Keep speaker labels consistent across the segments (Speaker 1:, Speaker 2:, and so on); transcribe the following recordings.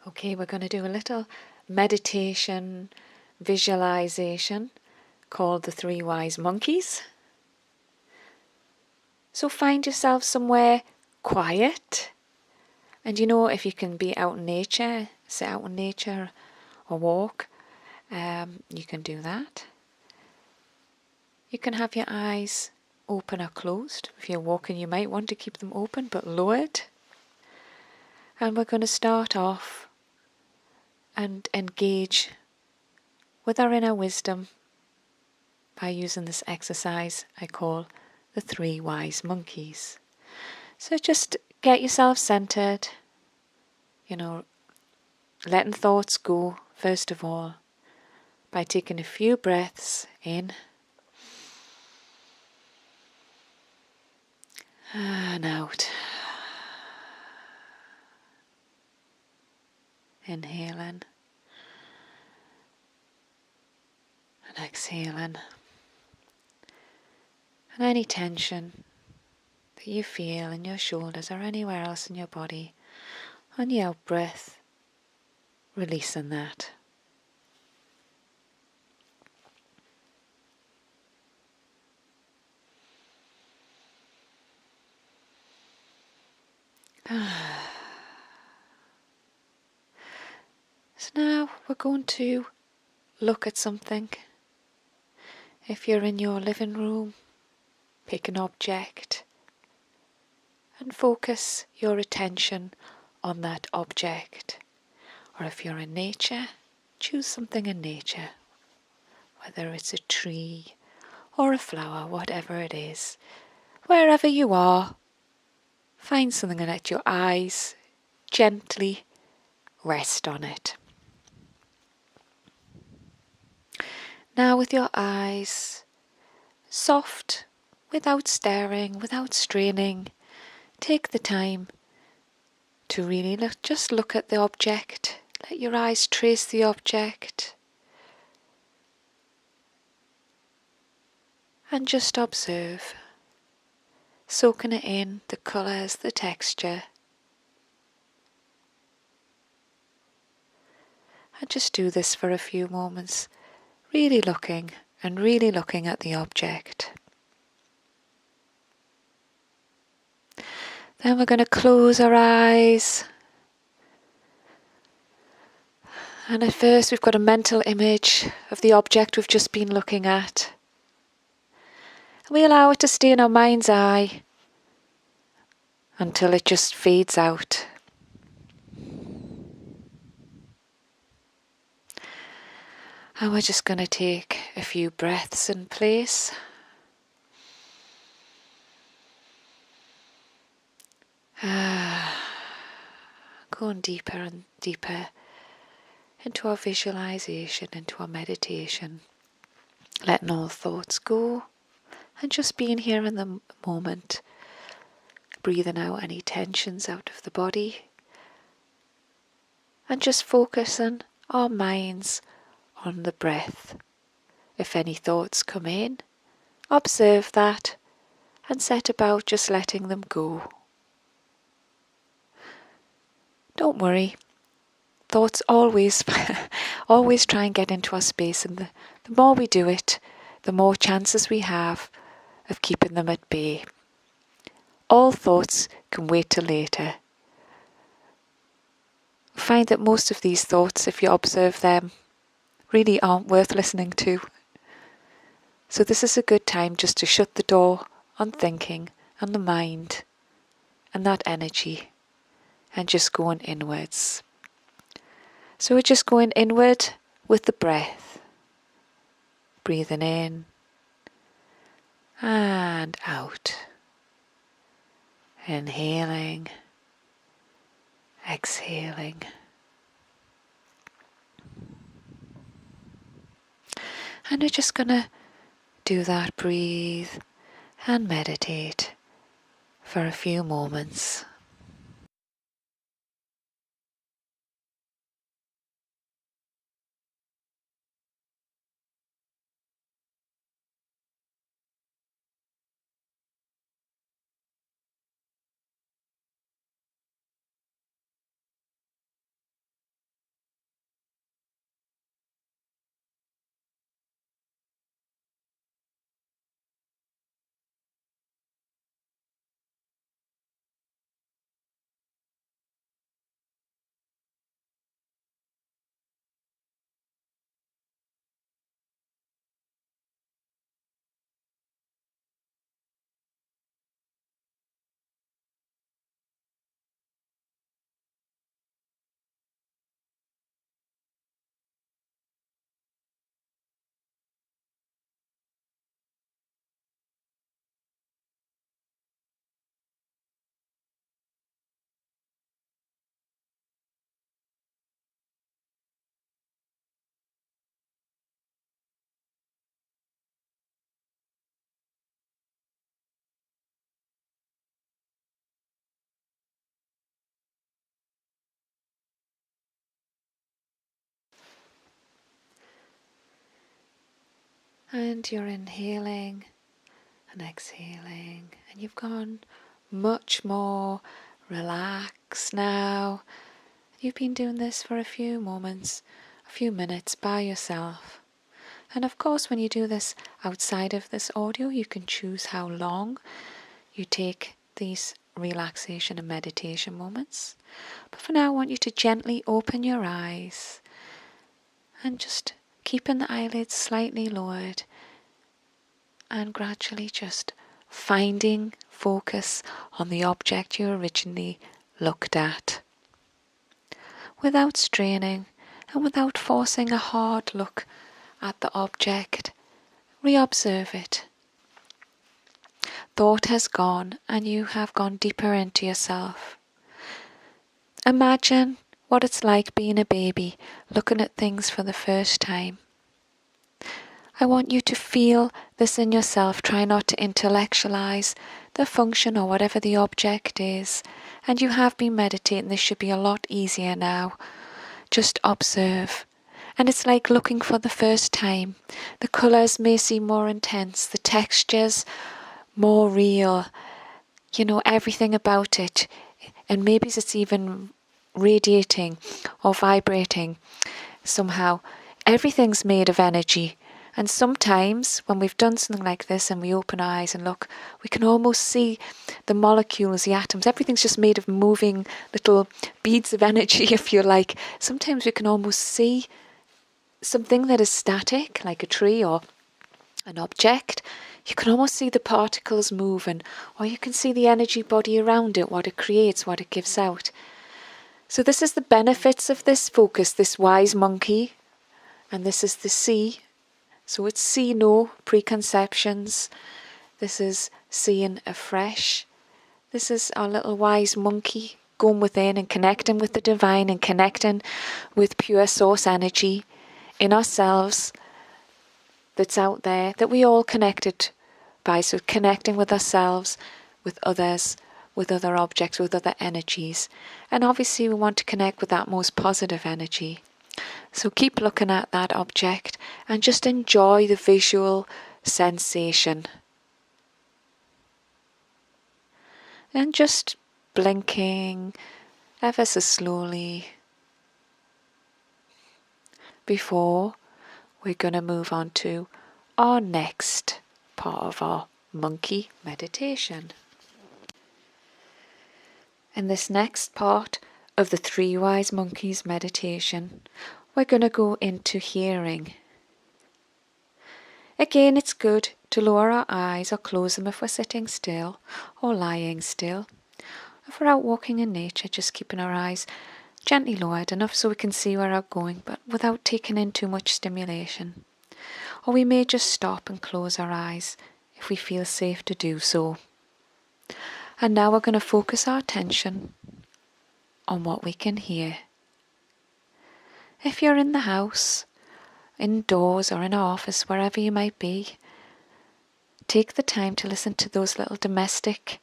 Speaker 1: Okay, we're going to do a little meditation visualization called the 3 Wise Monkeys. So find yourself somewhere quiet. And if you can be out in nature, sit out in nature or walk, you can do that. You can have your eyes open or closed. If you're walking, you might want to keep them open but lowered. And we're going to start off and engage with our inner wisdom by using this exercise I call the 3 Wise Monkeys. So just get yourself centered, letting thoughts go first of all by taking a few breaths in and out. Inhaling and exhaling. And any tension that you feel in your shoulders or anywhere else in your body, on your out breath, releasing that. So now we're going to look at something. If you're in your living room, pick an object and focus your attention on that object. Or if you're in nature, choose something in nature, whether it's a tree or a flower, whatever it is. Wherever you are, find something and let your eyes gently rest on it. Now with your eyes soft, without staring, without straining, take the time to really just look at the object. Let your eyes trace the object and just observe, soaking it in, the colours, the texture. And just do this for a few moments, really looking at the object. Then we're going to close our eyes. And at first we've got a mental image of the object we've just been looking at. And we allow it to stay in our mind's eye until it just fades out. And we're just going to take a few breaths in place. Going deeper and deeper into our visualization, into our meditation. Letting all thoughts go and just being here in the moment. Breathing out any tensions out of the body. And just focusing our minds on the breath. If any thoughts come in, observe that and set about just letting them go. Don't worry, thoughts always try and get into our space, and the more we do it, the more chances we have of keeping them at bay. All thoughts can wait till later. Find that most of these thoughts, if you observe them, really aren't worth listening to. So this is a good time just to shut the door on thinking and the mind and that energy and just going inwards. So we're just going inward with the breath. Breathing in and out. Inhaling, exhaling. And we're just going to do that, breathe and meditate for a few moments. And you're inhaling and exhaling, and you've gone much more relaxed now. You've been doing this for a few moments, a few minutes by yourself. And of course, when you do this outside of this audio, you can choose how long you take these relaxation and meditation moments. But for now, I want you to gently open your eyes and just keeping the eyelids slightly lowered and gradually just finding focus on the object you originally looked at, without straining and without forcing a hard look at the object. Reobserve it. Thought has gone and you have gone deeper into yourself. Imagine what it's like being a baby, looking at things for the first time. I want you to feel this in yourself. Try not to intellectualize the function or whatever the object is. And you have been meditating. This should be a lot easier now. Just observe. And it's like looking for the first time. The colours may seem more intense. The textures more real. Everything about it. And maybe it's even radiating or vibrating somehow. Everything's made of energy. And sometimes when we've done something like this and we open our eyes and look, we can almost see the molecules, the atoms. Everything's just made of moving little beads of energy, if you like. Sometimes we can almost see something that is static, like a tree or an object. You can almost see the particles moving, or you can see the energy body around it, what it creates, what it gives out. So this is the benefits of this focus, this wise monkey, and this is the sea. So it's see no preconceptions. This is seeing afresh. This is our little wise monkey going within and connecting with the divine and connecting with pure source energy in ourselves that's out there, that we all connected by. So connecting with ourselves, with others, with other objects, with other energies. And obviously we want to connect with that most positive energy. So keep looking at that object and just enjoy the visual sensation. And just blinking ever so slowly before we're going to move on to our next part of our monkey meditation. In this next part of the Three Wise Monkeys meditation, we're going to go into hearing. Again, it's good to lower our eyes or close them if we're sitting still or lying still. If we're out walking in nature, just keeping our eyes gently lowered enough so we can see where we're going, but without taking in too much stimulation. Or we may just stop and close our eyes if we feel safe to do so. And now we're going to focus our attention on what we can hear. If you're in the house, indoors or in an office, wherever you might be, take the time to listen to those little domestic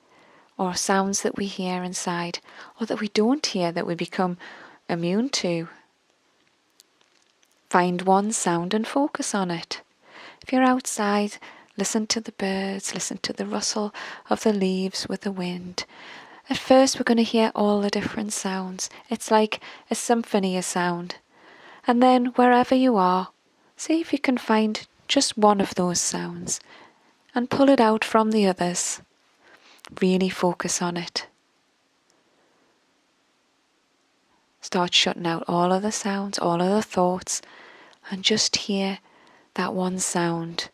Speaker 1: or sounds that we hear inside, or that we don't hear, that we become immune to. Find one sound and focus on it. If you're outside, listen to the birds, listen to the rustle of the leaves with the wind. At first we're going to hear all the different sounds. It's like a symphony of sound. And then wherever you are, see if you can find just one of those sounds and pull it out from the others. Really focus on it. Start shutting out all of the sounds, all of the thoughts, and just hear that one sound.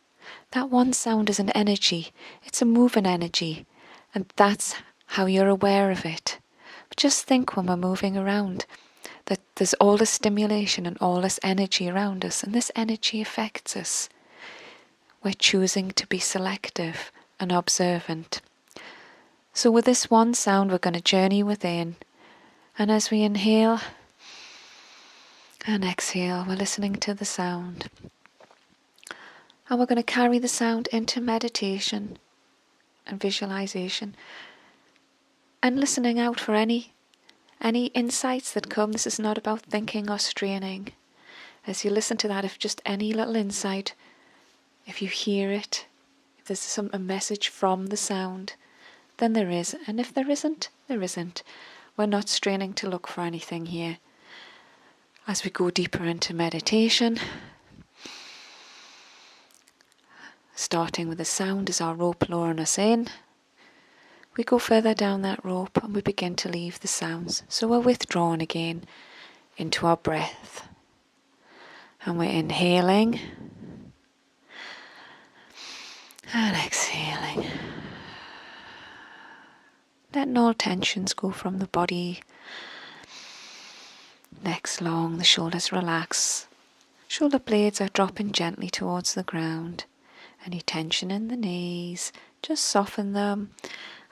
Speaker 1: That one sound is an energy. It's a moving energy, and that's how you're aware of it. But just think when we're moving around that there's all this stimulation and all this energy around us, and this energy affects us. We're choosing to be selective and observant. So with this one sound, we're going to journey within, and as we inhale and exhale, we're listening to the sound. And we're going to carry the sound into meditation and visualization and listening out for any insights that come. This is not about thinking or straining. As you listen to that, if just any little insight If you hear it, if there's a message from the sound, then there is. And if there isn't, there isn't. We're not straining to look for anything here. As we go deeper into meditation, starting with the sound as our rope luring us in, we go further down that rope and we begin to leave the sounds. So we're withdrawn again into our breath. And we're inhaling and exhaling. Letting all tensions go from the body. Neck's long, the shoulders relax. Shoulder blades are dropping gently towards the ground. Any tension in the knees, just soften them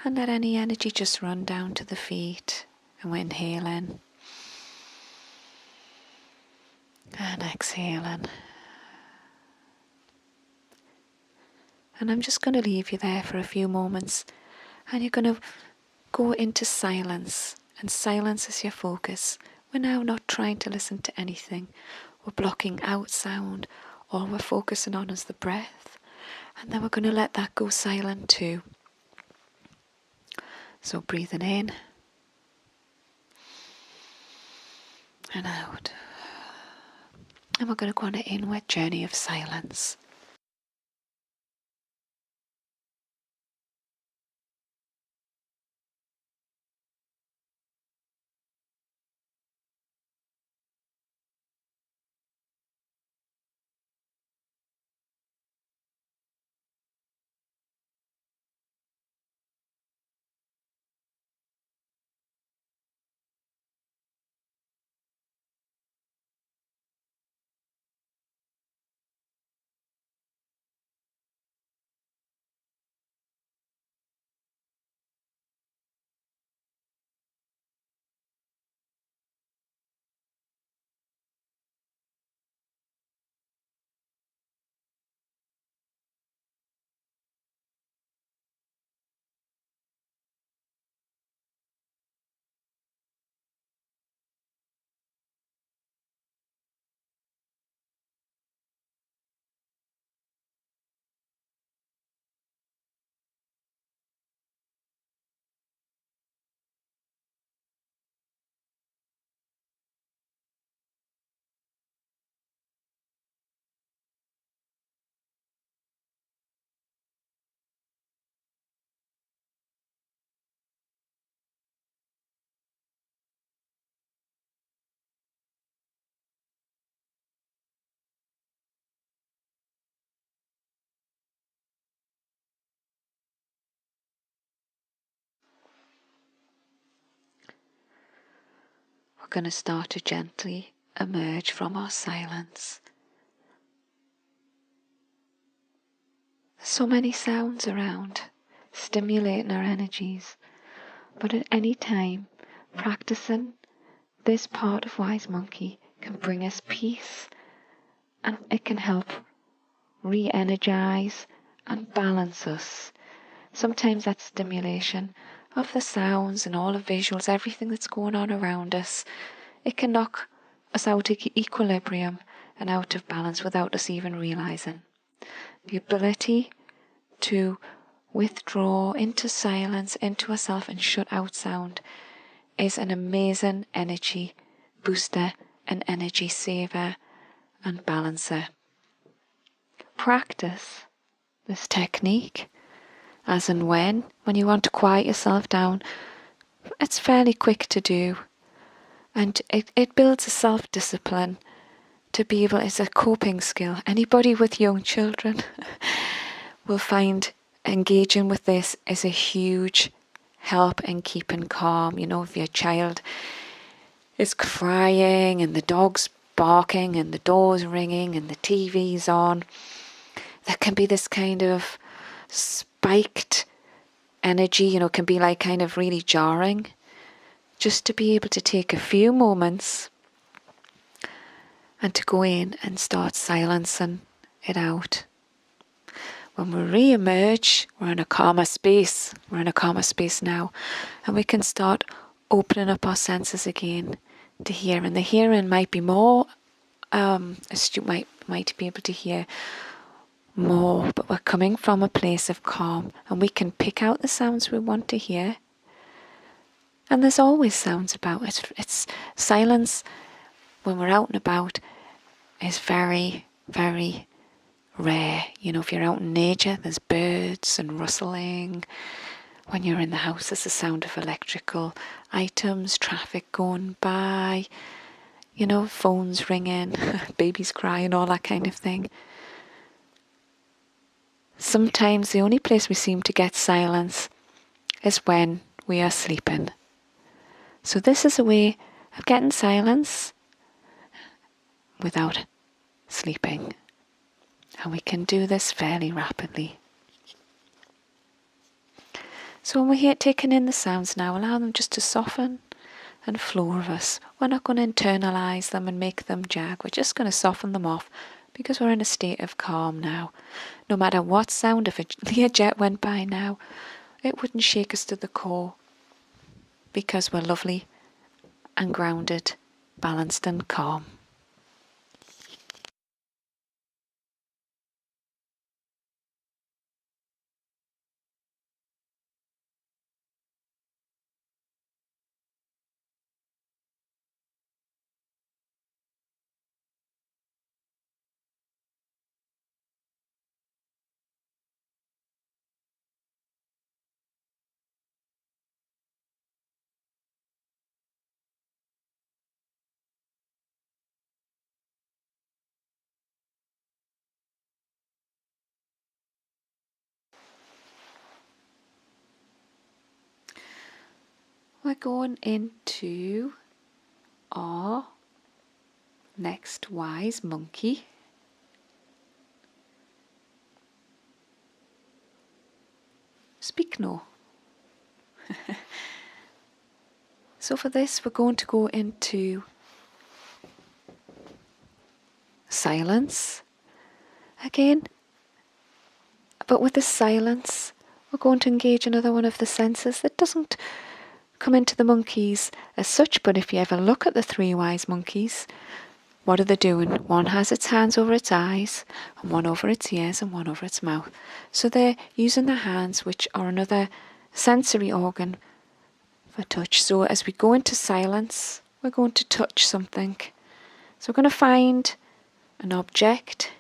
Speaker 1: and let any energy just run down to the feet. And we're inhaling and exhaling. And I'm just going to leave you there for a few moments, and you're going to go into silence, and silence is your focus. We're now not trying to listen to anything. We're blocking out sound. All we're focusing on is the breath, and then we're going to let that go silent too. So breathing in and out. And we're going to go on an inward journey of silence. We're going to start to gently emerge from our silence. There's so many sounds around, stimulating our energies. But at any time, practicing this part of Wise Monkey can bring us peace, and it can help re-energize and balance us. Sometimes that stimulation of the sounds and all the visuals, everything that's going on around us, it can knock us out of equilibrium and out of balance without us even realizing. The ability to withdraw into silence, into ourselves, and shut out sound is an amazing energy booster, an energy saver and balancer. Practice this technique as and when you want to quiet yourself down. It's fairly quick to do, and it builds a self-discipline to be able, it's a coping skill. Anybody with young children will find engaging with this is a huge help in keeping calm. You know, if your child is crying and the dog's barking and the door's ringing and the TV's on, there can be this kind of spiked energy, you know, can be like kind of really jarring. Just to be able to take a few moments and to go in and start silencing it out. When we re-emerge, we're in a calmer space. We're in a calmer space now, and we can start opening up our senses again to hear. And the hearing might be more astute, might be able to hear more, but we're coming from a place of calm, and we can pick out the sounds we want to hear. And there's always sounds about it. It's silence when we're out and about is very, very rare. You know, if you're out in nature, there's birds and rustling. When you're in the house, there's the sound of electrical items, traffic going by, you know, phones ringing, babies crying, all that kind of thing. Sometimes the only place we seem to get silence is when we are sleeping. So this is a way of getting silence without sleeping. And we can do this fairly rapidly. So when we're taking in the sounds now, allow them just to soften and flow of us. We're not going to internalize them and make them jag. We're just going to soften them off because we're in a state of calm now. No matter what sound, if a Learjet went by now, it wouldn't shake us to the core because we're lovely and grounded, balanced and calm. We're going into our next wise monkey. Speak no. So for this, we're going to go into silence again. But with the silence, we're going to engage another one of the senses that doesn't come into the monkeys as such, but if you ever look at the three wise monkeys, what are they doing? One has its hands over its eyes, and one over its ears, and one over its mouth. So they're using their hands, which are another sensory organ for touch. So as we go into silence, we're going to touch something. So we're going to find an object.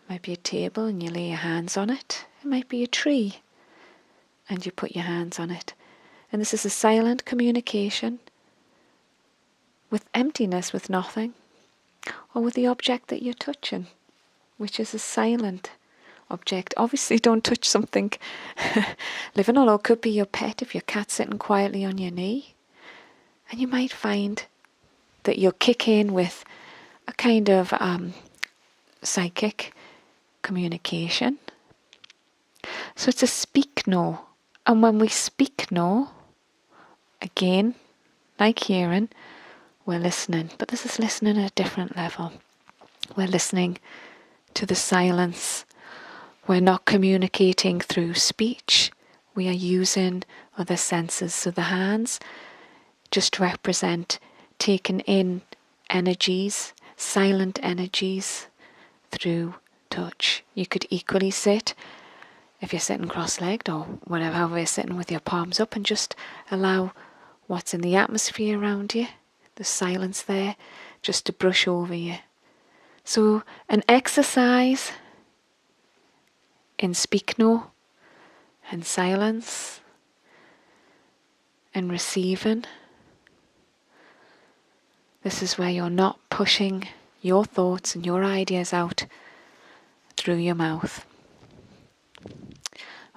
Speaker 1: It might be a table and you lay your hands on it. It might be a tree and you put your hands on it. And this is a silent communication with emptiness, with nothing, or with the object that you're touching, which is a silent object. Obviously don't touch something living, although it could be your pet if your cat's sitting quietly on your knee. And you might find that you'll kick in with a kind of psychic communication. So it's a speak no. And when we speak no, again, like hearing, we're listening. But this is listening at a different level. We're listening to the silence. We're not communicating through speech. We are using other senses. So the hands just represent taking in energies, silent energies, through touch. You could equally sit, if you're sitting cross-legged or whatever, however you're sitting, with your palms up, and just allow what's in the atmosphere around you, the silence there, just to brush over you. So an exercise in speak no and silence and receiving. This is where you're not pushing your thoughts and your ideas out through your mouth.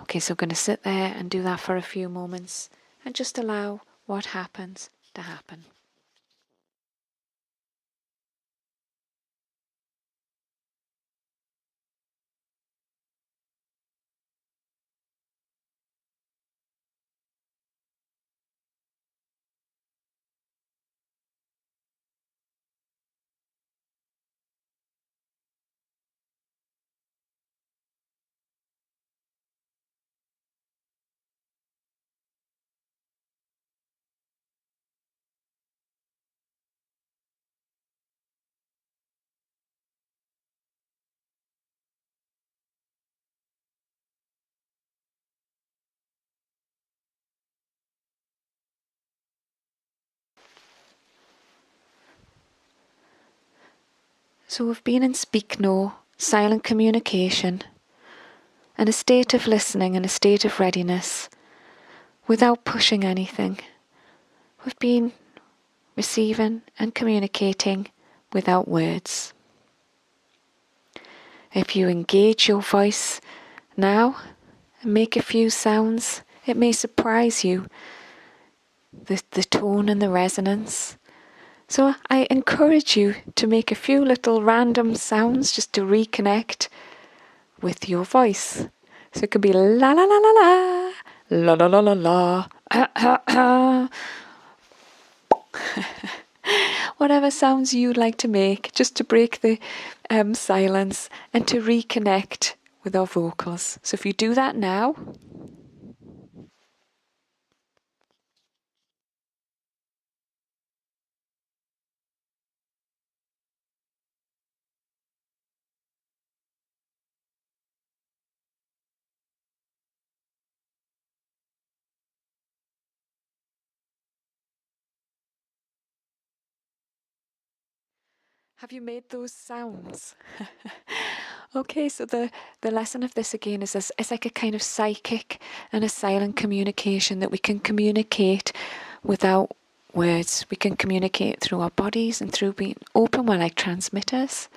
Speaker 1: Okay, so I'm going to sit there and do that for a few moments and just allow what happens to happen. So we've been in speak no, silent communication, and a state of listening and a state of readiness without pushing anything. We've been receiving and communicating without words. If you engage your voice now and make a few sounds, it may surprise you, the tone and the resonance. So I encourage you to make a few little random sounds just to reconnect with your voice. So it could be la la la la la, la la la la la, whatever sounds you'd like to make, just to break the silence and to reconnect with our vocals. So if you do that now, have you made those sounds? Okay, so the lesson of this again is it's like a kind of psychic and a silent communication that we can communicate without words. We can communicate through our bodies and through being open. We're like transmitters.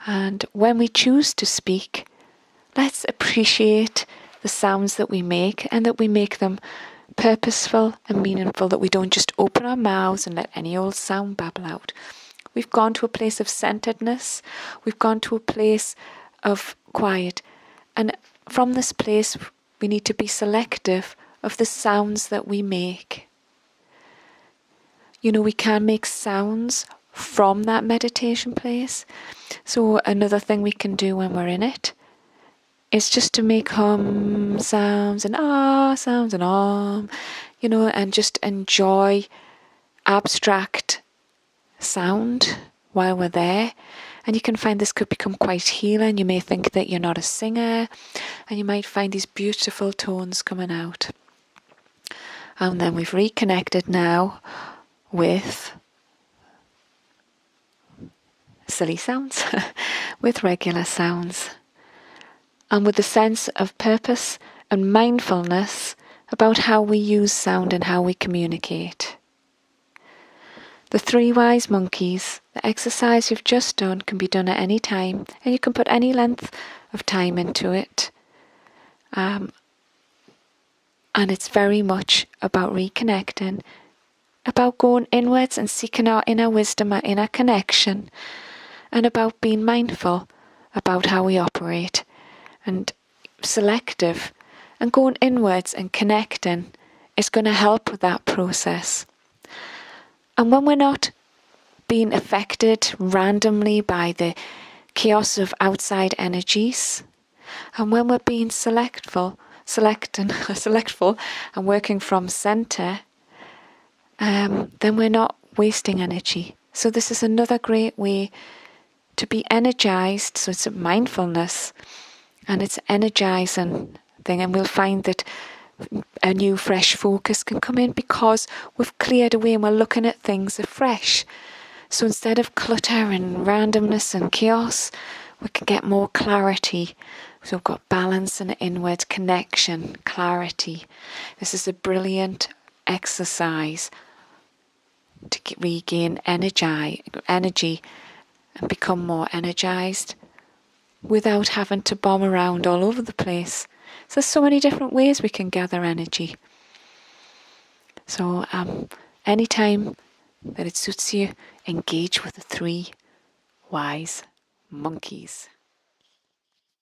Speaker 1: And when we choose to speak, let's appreciate the sounds that we make and that we make them purposeful and meaningful, that we don't just open our mouths and let any old sound babble out. We've gone to a place of centeredness. We've gone to a place of quiet. And from this place, we need to be selective of the sounds that we make. You know, we can make sounds from that meditation place. So another thing we can do when we're in it is just to make hum sounds and ah sounds and you know, and just enjoy abstract sound while we're there. And you can find this could become quite healing. You may think that you're not a singer, and you might find these beautiful tones coming out. And then we've reconnected now with silly sounds, with regular sounds, and with a sense of purpose and mindfulness about how we use sound and how we communicate. The 3 wise monkeys, the exercise you've just done, can be done at any time, and you can put any length of time into it. And it's very much about reconnecting, about going inwards and seeking our inner wisdom, our inner connection, and about being mindful about how we operate, and selective, and going inwards and connecting is going to help with that process. And when we're not being affected randomly by the chaos of outside energies, and when we're being selectful and working from centre, then we're not wasting energy. So this is another great way to be energized. So it's a mindfulness and it's energizing thing, and we'll find that a new fresh focus can come in because we've cleared away and we're looking at things afresh. So instead of clutter and randomness and chaos, we can get more clarity. So we've got balance and inward connection, clarity. This is a brilliant exercise to regain energy and become more energized without having to bomb around all over the place. So there's so many different ways we can gather energy. So anytime that it suits you, engage with the 3 wise monkeys.